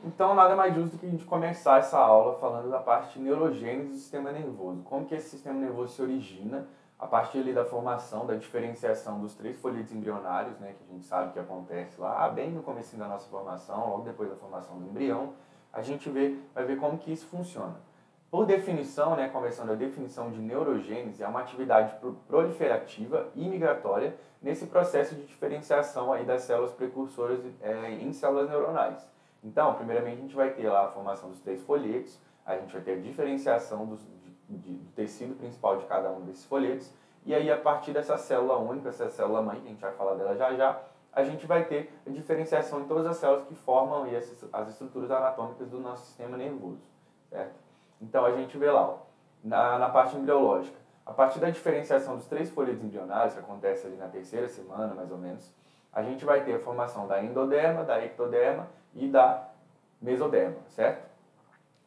Então, nada mais justo do que a gente começar essa aula falando da parte neurogênese do sistema nervoso. Como que esse sistema nervoso se origina a partir ali da formação, da diferenciação dos 3 folhetos embrionários, né, que a gente sabe que acontece lá bem no começo da nossa formação, logo depois da formação do embrião. A gente vai ver como que isso funciona. Por definição, né, começando a definição de neurogênese, é uma atividade proliferativa e migratória nesse processo de diferenciação aí das células precursoras em células neuronais. Então, primeiramente, a gente vai ter lá a formação dos 3 folhetos, a gente vai ter a diferenciação do tecido principal de cada um desses folhetos, e aí, a partir dessa célula única, essa célula mãe, que a gente vai falar dela já já, a gente vai ter a diferenciação em todas as células que formam aí as estruturas anatômicas do nosso sistema nervoso, certo? Então, a gente vê lá, ó, na parte embriológica, a partir da diferenciação dos 3 folhetos embrionários, que acontece ali na 3ª semana, mais ou menos, a gente vai ter a formação da endoderma, da ectoderma e da mesoderma, certo?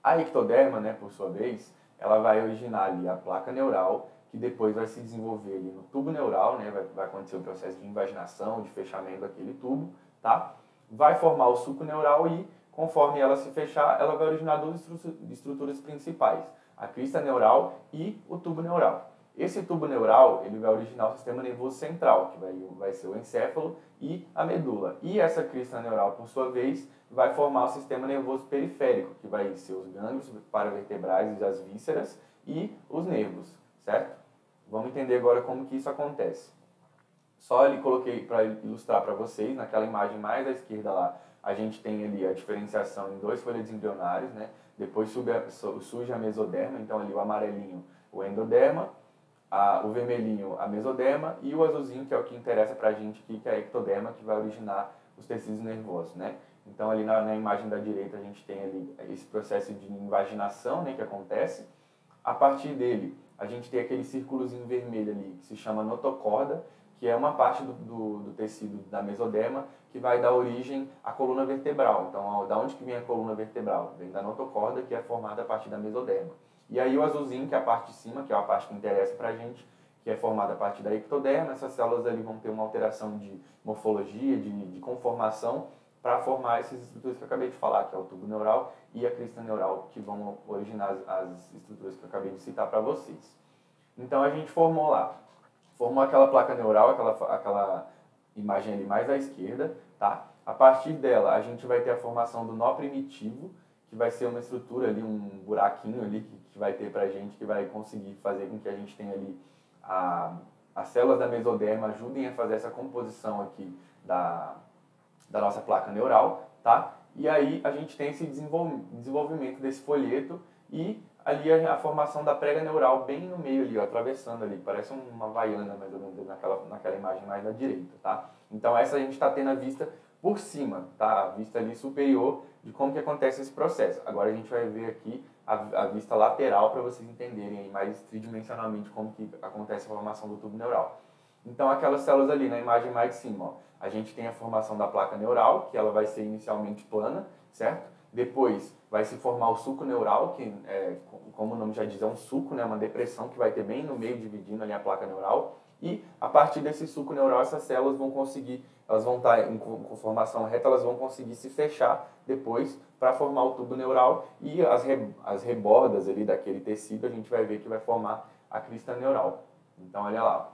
A ectoderma, né, por sua vez, ela vai originar ali a placa neural, que depois vai se desenvolver ali no tubo neural, né, vai acontecer o processo de invaginação, de fechamento daquele tubo, tá? Vai formar o suco neural e, conforme ela se fechar, ela vai originar 2 estruturas principais, a crista neural e o tubo neural. Esse tubo neural, ele vai originar o sistema nervoso central, que vai ser o encéfalo e a medula. E essa crista neural, por sua vez, vai formar o sistema nervoso periférico, que vai ser os gânglios paravertebrais e as vísceras e os nervos, certo? Vamos entender agora como que isso acontece. Só ali coloquei para ilustrar para vocês, naquela imagem mais à esquerda lá, a gente tem ali a diferenciação em 2 folhetos embrionários, né? Depois surge a mesoderma, então ali o amarelinho, o endoderma, o vermelhinho, a mesoderma, e o azulzinho, que é o que interessa para a gente aqui, que é a ectoderma, que vai originar os tecidos nervosos, né? Então, ali na imagem da direita, a gente tem ali esse processo de invaginação, né, que acontece. A partir dele, a gente tem aquele círculozinho vermelho ali, que se chama notocorda, que é uma parte do tecido da mesoderma, que vai dar origem à coluna vertebral. Então, da onde que vem a coluna vertebral? Vem da notocorda, que é formada a partir da mesoderma. E aí o azulzinho, que é a parte de cima, que é a parte que interessa pra gente, que é formada a partir da ectoderma. Essas células ali vão ter uma alteração de morfologia, de conformação, para formar essas estruturas que eu acabei de falar, que é o tubo neural e a crista neural, que vão originar as estruturas que eu acabei de citar para vocês. Então, a gente formou aquela placa neural, aquela imagem ali mais à esquerda, tá? A partir dela, a gente vai ter a formação do nó primitivo, que vai ser uma estrutura ali, um buraquinho ali que vai ter pra gente, que vai conseguir fazer com que a gente tenha ali as células da mesoderma ajudem a fazer essa composição aqui da nossa placa neural, tá? E aí a gente tem esse desenvolvimento desse folheto e ali a formação da prega neural bem no meio ali, ó, atravessando ali, parece uma havaiana mais ou menos naquela imagem mais da direita, tá? Então essa a gente está tendo a vista por cima, tá? A vista ali superior de como que acontece esse processo. Agora a gente vai ver aqui a vista lateral para vocês entenderem aí mais tridimensionalmente como que acontece a formação do tubo neural. Então aquelas células ali na imagem mais de cima, ó, a gente tem a formação da placa neural, que ela vai ser inicialmente plana, certo? Depois vai se formar o suco neural, que como o nome já diz, é um suco, né? Uma depressão que vai ter bem no meio, dividindo ali a placa neural. E a partir desse suco neural, essas células vão conseguir, elas vão estar em conformação reta, elas vão conseguir se fechar depois para formar o tubo neural e as rebordas ali daquele tecido, a gente vai ver que vai formar a crista neural. Então, olha lá,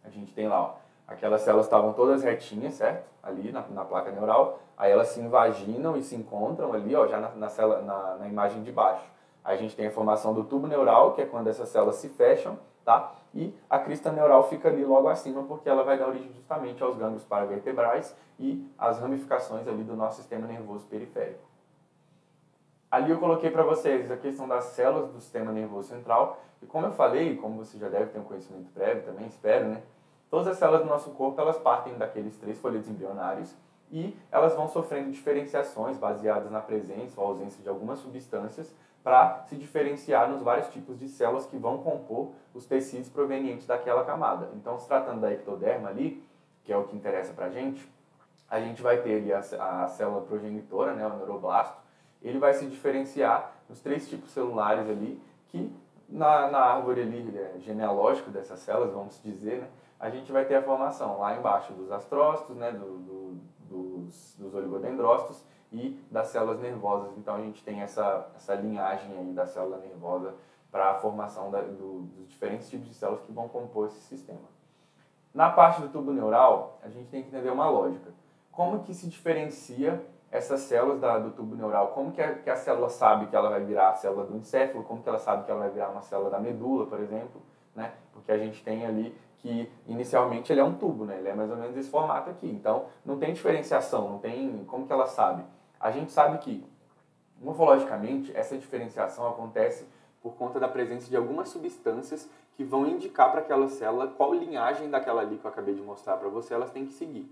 a gente tem lá, ó, aquelas células estavam todas retinhas, certo? Ali na placa neural, aí elas se invaginam e se encontram ali, ó, já na imagem de baixo. Aí a gente tem a formação do tubo neural, que é quando essas células se fecham, tá? E a crista neural fica ali logo acima, porque ela vai dar origem justamente aos gânglios paravertebrais e às ramificações ali do nosso sistema nervoso periférico. Ali eu coloquei para vocês a questão das células do sistema nervoso central, e como eu falei, como você já deve ter um conhecimento prévio também, espero, né? Todas as células do nosso corpo, elas partem daqueles 3 folhetos embrionários e elas vão sofrendo diferenciações baseadas na presença ou ausência de algumas substâncias para se diferenciar nos vários tipos de células que vão compor os tecidos provenientes daquela camada. Então, se tratando da ectoderma ali, que é o que interessa para a gente vai ter ali a célula progenitora, né, o neuroblasto. Ele vai se diferenciar nos 3 tipos celulares ali, que na árvore ali, genealógica dessas células, vamos dizer, né, a gente vai ter a formação lá embaixo dos astrócitos, né, dos oligodendrócitos, e das células nervosas. Então a gente tem essa linhagem aí da célula nervosa para a formação dos diferentes tipos de células que vão compor esse sistema. Na parte do tubo neural, a gente tem que entender uma lógica. Como que se diferencia essas células do tubo neural? Como que a célula sabe que ela vai virar a célula do encéfalo? Como que ela sabe que ela vai virar uma célula da medula, por exemplo? Né? Porque a gente tem ali que, inicialmente, ele é um tubo, né? Ele é mais ou menos esse formato aqui. Então, não tem diferenciação, não tem... Como que ela sabe? A gente sabe que, morfologicamente, essa diferenciação acontece por conta da presença de algumas substâncias que vão indicar para aquela célula qual linhagem daquela ali que eu acabei de mostrar para você elas têm que seguir.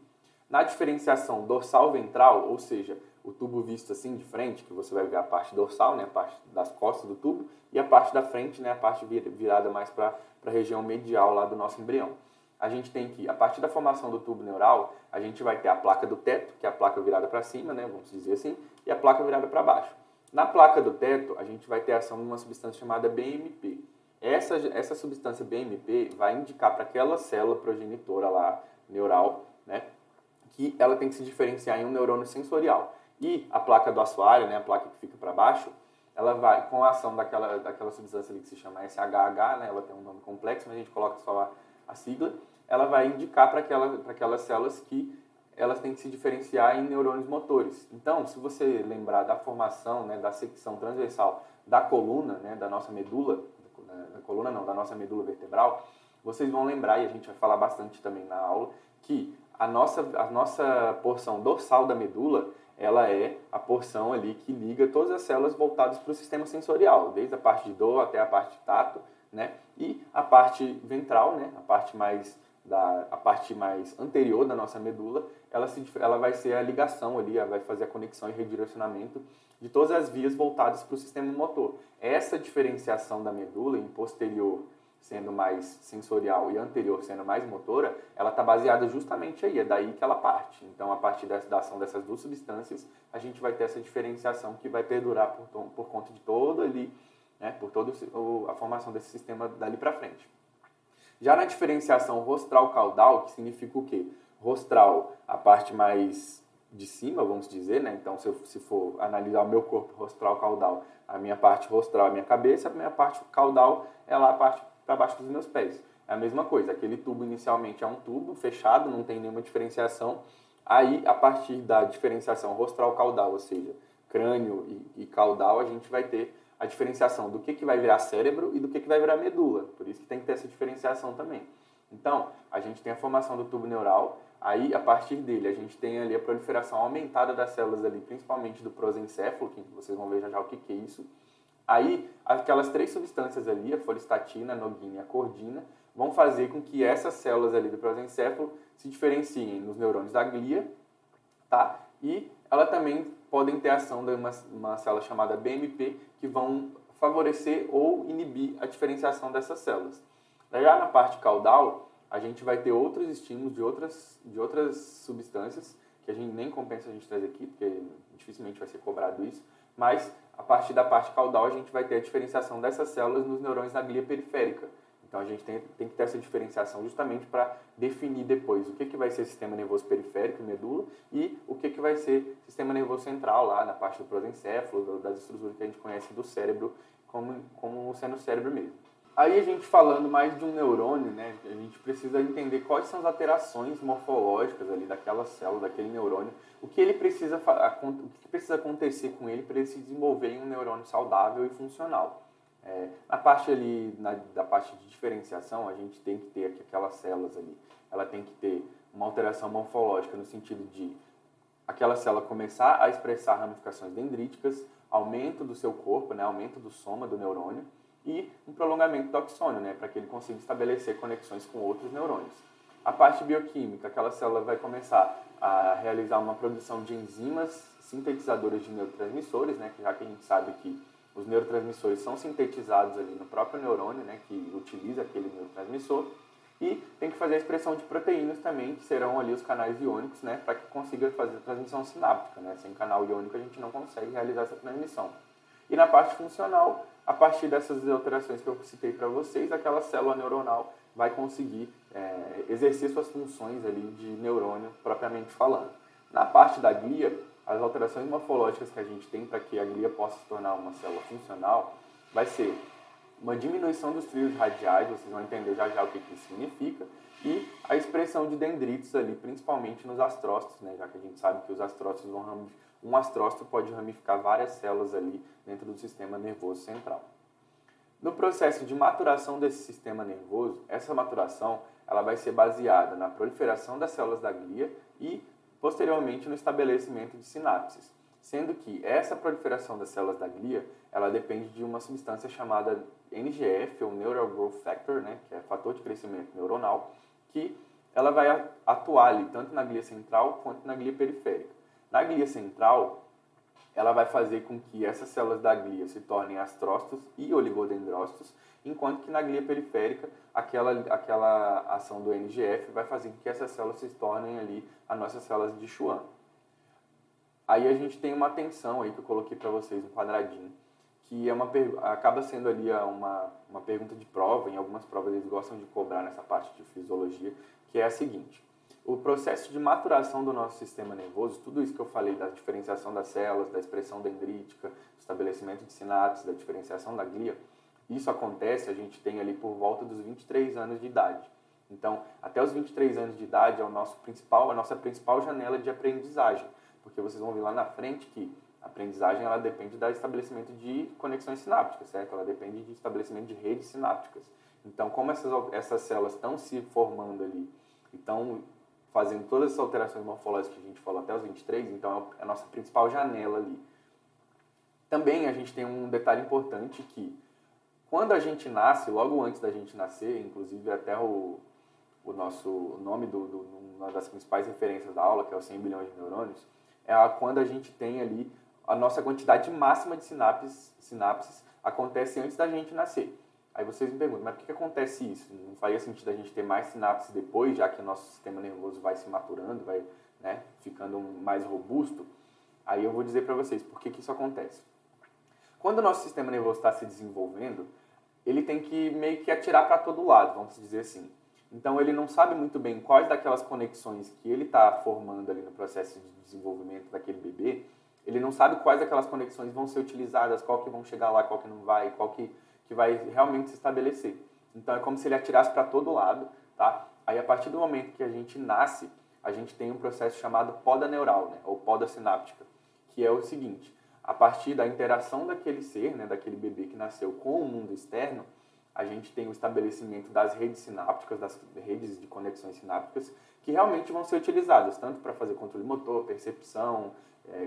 Na diferenciação dorsal-ventral, ou seja, o tubo visto assim de frente, que você vai ver a parte dorsal, né, a parte das costas do tubo, e a parte da frente, né, a parte virada mais para a região medial lá do nosso embrião. A gente tem que, a partir da formação do tubo neural, a gente vai ter a placa do teto, que é a placa virada para cima, né, vamos dizer assim, e a placa virada para baixo. Na placa do teto, a gente vai ter a ação de uma substância chamada BMP. Essa substância BMP vai indicar para aquela célula progenitora lá, neural, né, que ela tem que se diferenciar em um neurônio sensorial. E a placa do assoalho, né, a placa que fica para baixo, ela vai, com a ação daquela substância ali que se chama SHH, né, ela tem um nome complexo, mas a gente coloca só a sigla, ela vai indicar para aquelas células que elas têm que se diferenciar em neurônios motores. Então, se você lembrar da formação, né, da secção transversal da coluna, né, da nossa medula, da nossa medula vertebral, vocês vão lembrar, e a gente vai falar bastante também na aula, que a nossa porção dorsal da medula, ela é a porção ali que liga todas as células voltadas para o sistema sensorial, desde a parte de dor até a parte de tato, né? E a parte ventral, né, a parte mais anterior da nossa medula, ela vai ser a ligação ali, ela vai fazer a conexão e redirecionamento de todas as vias voltadas para o sistema motor. Essa diferenciação da medula em posterior sendo mais sensorial e anterior sendo mais motora, ela está baseada justamente aí, é daí que ela parte. Então, a partir da ação dessas duas substâncias, a gente vai ter essa diferenciação que vai perdurar por conta de todo ali, né, por toda a formação desse sistema dali para frente. Já na diferenciação rostral-caudal, que significa o quê? Rostral, a parte mais de cima, vamos dizer, né? Então, se for analisar o meu corpo rostral-caudal, a minha parte rostral é a minha cabeça, a minha parte caudal é lá a parte para baixo dos meus pés. É a mesma coisa, aquele tubo inicialmente é um tubo fechado, não tem nenhuma diferenciação. Aí, a partir da diferenciação rostral-caudal, ou seja, crânio e caudal, a gente vai ter a diferenciação do que vai virar cérebro e do que vai virar medula. Por isso que tem que ter essa diferenciação também. Então, a gente tem a formação do tubo neural, aí, a partir dele, a gente tem ali a proliferação aumentada das células ali, principalmente do prosencéfalo, que vocês vão ver já o que é isso. Aí, aquelas três substâncias ali, a folistatina, a noguina e a cordina, vão fazer com que essas células ali do prosencéfalo se diferenciem nos neurônios da glia, tá? E ela também podem ter ação de uma célula chamada BMP, que vão favorecer ou inibir a diferenciação dessas células. Já na parte caudal, a gente vai ter outros estímulos de outras substâncias, que a gente nem compensa a gente trazer aqui, porque dificilmente vai ser cobrado isso, mas a partir da parte caudal a gente vai ter a diferenciação dessas células nos neurônios da glia periférica. Então a gente tem que ter essa diferenciação justamente para definir depois o que vai ser sistema nervoso periférico, medula, e o que vai ser sistema nervoso central lá na parte do prosencéfalo, das estruturas que a gente conhece do cérebro como sendo o cérebro mesmo. Aí a gente falando mais de um neurônio, né, a gente precisa entender quais são as alterações morfológicas ali daquela célula, daquele neurônio, o que precisa acontecer com ele para ele se desenvolver em um neurônio saudável e funcional. Na parte ali, da parte de diferenciação, a gente tem que ter aquelas células ali, ela tem que ter uma alteração morfológica no sentido de aquela célula começar a expressar ramificações dendríticas, aumento do seu corpo, né, aumento do soma do neurônio, e um prolongamento do axônio, né, para que ele consiga estabelecer conexões com outros neurônios. A parte bioquímica, aquela célula vai começar a realizar uma produção de enzimas sintetizadoras de neurotransmissores, né, já que a gente sabe que os neurotransmissores são sintetizados ali no próprio neurônio, né, que utiliza aquele neurotransmissor, e tem que fazer a expressão de proteínas também, que serão ali os canais iônicos, né, para que consiga fazer a transmissão sináptica, né. Sem canal iônico a gente não consegue realizar essa transmissão. E na parte funcional, a partir dessas alterações que eu citei para vocês, aquela célula neuronal vai conseguir exercer suas funções ali de neurônio propriamente falando. Na parte da glia, as alterações morfológicas que a gente tem para que a glia possa se tornar uma célula funcional vai ser uma diminuição dos trios radiais, vocês vão entender já já o que isso significa, e a expressão de dendritos ali, principalmente nos astrócitos, né, já que a gente sabe que os astrócitos um astrócito pode ramificar várias células ali dentro do sistema nervoso central. No processo de maturação desse sistema nervoso, essa maturação ela vai ser baseada na proliferação das células da glia e, posteriormente, no estabelecimento de sinapses, sendo que essa proliferação das células da glia ela depende de uma substância chamada NGF, ou Neural Growth Factor, né, que é fator de crescimento neuronal, que ela vai atuar ali, tanto na glia central quanto na glia periférica. Na glia central, ela vai fazer com que essas células da glia se tornem astrócitos e oligodendrócitos, enquanto que na glia periférica, aquela ação do NGF vai fazer com que essas células se tornem ali as nossas células de Schwann. Aí a gente tem uma tensão aí que eu coloquei para vocês no quadradinho, que é acaba sendo ali uma pergunta de prova, em algumas provas eles gostam de cobrar nessa parte de fisiologia, que é a seguinte: o processo de maturação do nosso sistema nervoso, tudo isso que eu falei da diferenciação das células, da expressão dendrítica, do estabelecimento de sinapses, da diferenciação da glia, isso acontece, a gente tem ali por volta dos 23 anos de idade. Então, até os 23 anos de idade é a nossa principal janela de aprendizagem, porque vocês vão ver lá na frente que a aprendizagem ela depende do estabelecimento de conexões sinápticas, certo? Ela depende de estabelecimento de redes sinápticas. Então, como essas células estão se formando ali, estão fazendo todas essas alterações morfológicas que a gente falou até os 23, então é a nossa principal janela ali. Também a gente tem um detalhe importante que, quando a gente nasce, logo antes da gente nascer, inclusive até o nome uma das principais referências da aula, que é os 100 bilhões de neurônios, quando a gente tem ali a nossa quantidade máxima de sinapses acontece antes da gente nascer. Aí vocês me perguntam, mas por que acontece isso? Não faria sentido a gente ter mais sinapses depois, já que o nosso sistema nervoso vai se maturando, vai, né, ficando mais robusto? Aí eu vou dizer para vocês por que isso acontece. Quando o nosso sistema nervoso está se desenvolvendo, ele tem que meio que atirar para todo lado, vamos dizer assim. Então ele não sabe muito bem quais daquelas conexões que ele está formando ali no processo de desenvolvimento daquele bebê, ele não sabe quais daquelas conexões vão ser utilizadas, qual que vão chegar lá, qual que não vai, qual que vai realmente se estabelecer. Então é como se ele atirasse para todo lado, tá? Aí a partir do momento que a gente nasce, a gente tem um processo chamado poda neural, né? Ou poda sináptica, que é o seguinte: a partir da interação daquele ser, né, daquele bebê que nasceu com o mundo externo, a gente tem o estabelecimento das redes sinápticas, das redes de conexões sinápticas, que realmente vão ser utilizadas, tanto para fazer controle motor, percepção,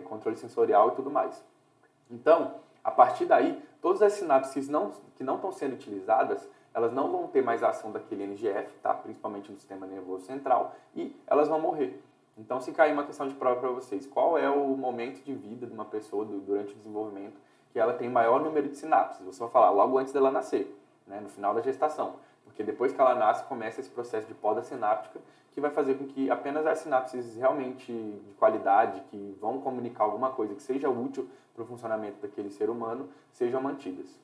controle sensorial e tudo mais. Então, a partir daí, todas as sinapses que não estão sendo utilizadas, elas não vão ter mais a ação daquele NGF, tá? Principalmente no sistema nervoso central, e elas vão morrer. Então, se cair uma questão de prova para vocês, qual é o momento de vida de uma pessoa durante o desenvolvimento que ela tem maior número de sinapses? Vocês vão falar logo antes dela nascer, né? No final da gestação. Porque depois que ela nasce, começa esse processo de poda sináptica, que vai fazer com que apenas as sinapses realmente de qualidade, que vão comunicar alguma coisa que seja útil para o funcionamento daquele ser humano, sejam mantidas.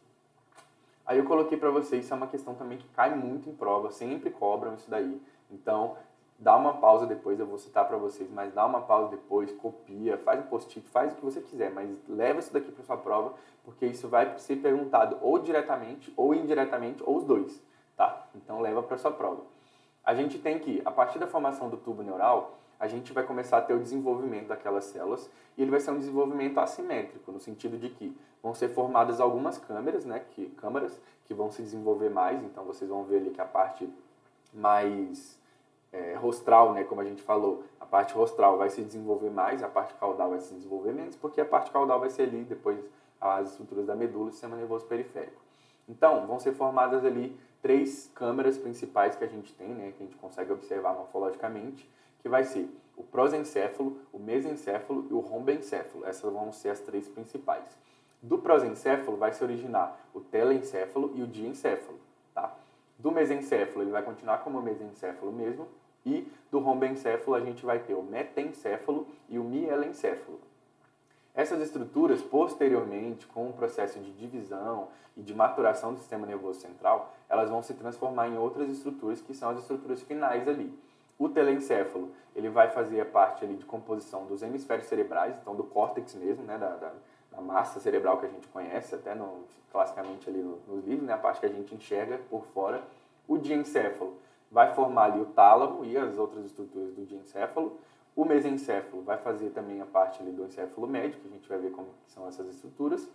Aí eu coloquei para vocês, isso é uma questão também que cai muito em prova, sempre cobram isso daí. Então, dá uma pausa depois, eu vou citar para vocês, mas dá uma pausa depois, copia, faz um post-it, faz o que você quiser, mas leva isso daqui para sua prova, porque isso vai ser perguntado ou diretamente, ou indiretamente, ou os dois, tá? Então, leva para sua prova. A gente tem que, a partir da formação do tubo neural, a gente vai começar a ter o desenvolvimento daquelas células, e ele vai ser um desenvolvimento assimétrico, no sentido de que vão ser formadas algumas câmaras, né, câmaras que vão se desenvolver mais, então vocês vão ver ali que a parte mais rostral, né, como a gente falou, a parte rostral vai se desenvolver mais, a parte caudal vai se desenvolver menos, porque a parte caudal vai ser ali, depois as estruturas da medula e do sistema nervoso periférico. Então, vão ser formadas ali 3 câmeras principais que a gente tem, né, que a gente consegue observar morfologicamente, que vai ser o prosencéfalo, o mesencéfalo e o rombencéfalo. Essas vão ser as 3 principais. Do prosencéfalo vai se originar o telencéfalo e o diencéfalo, tá? Do mesencéfalo ele vai continuar como mesencéfalo mesmo, e do rombencéfalo a gente vai ter o metencéfalo e o mielencéfalo. Essas estruturas, posteriormente, com o processo de divisão e de maturação do sistema nervoso central, elas vão se transformar em outras estruturas que são as estruturas finais ali. O telencéfalo, ele vai fazer a parte ali de composição dos hemisférios cerebrais, então do córtex mesmo, né, da massa cerebral que a gente conhece, até classicamente ali nos livros, né, a parte que a gente enxerga por fora. O diencéfalo vai formar ali o tálamo e as outras estruturas do diencéfalo. O mesencéfalo vai fazer também a parte ali do encéfalo médio, que a gente vai ver como são essas estruturas.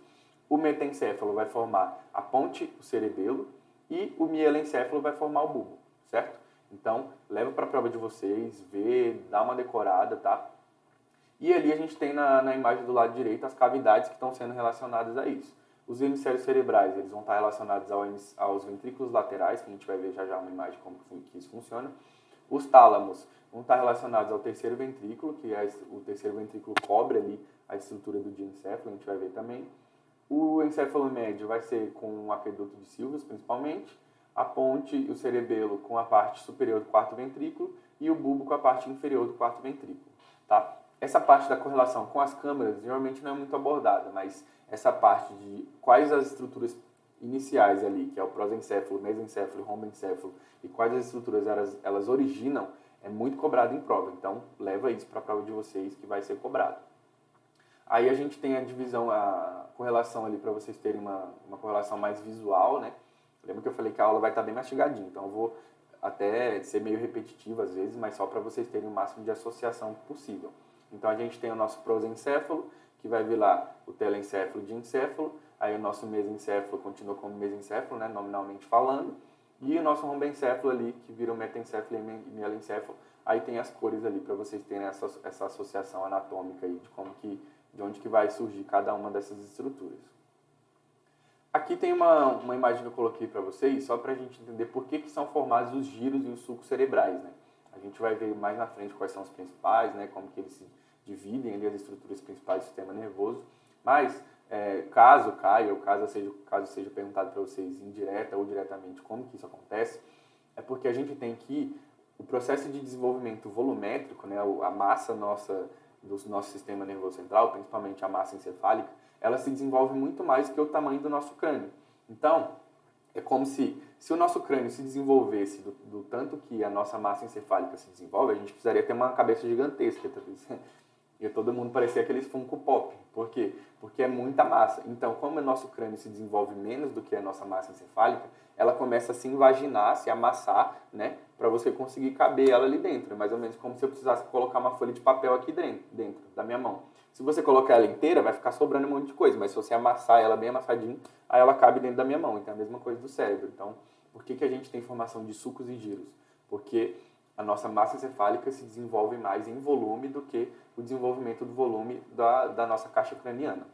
O metencéfalo vai formar a ponte, o cerebelo, e o mielencéfalo vai formar o bulbo, certo? Então, leva para a prova de vocês, vê, dá uma decorada, tá? E ali a gente tem na imagem do lado direito as cavidades que estão sendo relacionadas a isso. Os hemisférios cerebrais, eles vão estar relacionados aos ventrículos laterais, que a gente vai ver já uma imagem como que isso funciona. Os tálamos vão estar relacionados ao terceiro ventrículo, que o terceiro ventrículo cobre ali a estrutura do diencéfalo, a gente vai ver também. O encéfalo médio vai ser com o aqueduto de Silvius, principalmente. A ponte e o cerebelo com a parte superior do quarto ventrículo e o bulbo com a parte inferior do quarto ventrículo, tá? Essa parte da correlação com as câmaras geralmente não é muito abordada, mas essa parte de quais as estruturas iniciais ali, que é o prosencéfalo, mesencéfalo, rombencéfalo, e quais as estruturas elas originam, é muito cobrado em prova. Então, leva isso para a prova de vocês que vai ser cobrado. Aí a gente tem a divisão, a correlação ali para vocês terem uma correlação mais visual, né? Lembra que eu falei que a aula vai estar bem mastigadinha, então eu vou até ser meio repetitivo às vezes, mas só para vocês terem o máximo de associação possível. Então a gente tem o nosso prosencéfalo, que vai vir lá o telencéfalo e o diencéfalo, aí o nosso mesencéfalo continua como mesencéfalo, né, nominalmente falando, e o nosso rombencéfalo ali, que vira o metencéfalo e mielencéfalo, aí tem as cores ali para vocês terem essa associação anatômica aí de onde que vai surgir cada uma dessas estruturas. Aqui tem uma imagem que eu coloquei para vocês, só para a gente entender por que são formados os giros e os sulcos cerebrais, né? A gente vai ver mais na frente quais são os principais, né? Como que eles se dividem ali, as estruturas principais do sistema nervoso. Mas, caso caia, ou caso seja perguntado para vocês indireta ou diretamente como que isso acontece, é porque a gente tem que o processo de desenvolvimento volumétrico, né? A massa nossa do nosso sistema nervoso central, principalmente a massa encefálica, ela se desenvolve muito mais que o tamanho do nosso crânio. Então, é como se o nosso crânio se desenvolvesse do tanto que a nossa massa encefálica se desenvolve, a gente precisaria ter uma cabeça gigantesca. E todo mundo parecia aqueles Funko Pop. Por quê? Porque é muita massa. Então, como o nosso crânio se desenvolve menos do que a nossa massa encefálica, ela começa a se invaginar, se amassar, né? Para você conseguir caber ela ali dentro. É mais ou menos como se eu precisasse colocar uma folha de papel aqui dentro da minha mão. Se você colocar ela inteira, vai ficar sobrando um monte de coisa. Mas se você amassar ela bem amassadinha, aí ela cabe dentro da minha mão. Então, é a mesma coisa do cérebro. Então, por que a gente tem formação de sulcos e giros? Porque a nossa massa encefálica se desenvolve mais em volume do que o desenvolvimento do volume da nossa caixa craniana.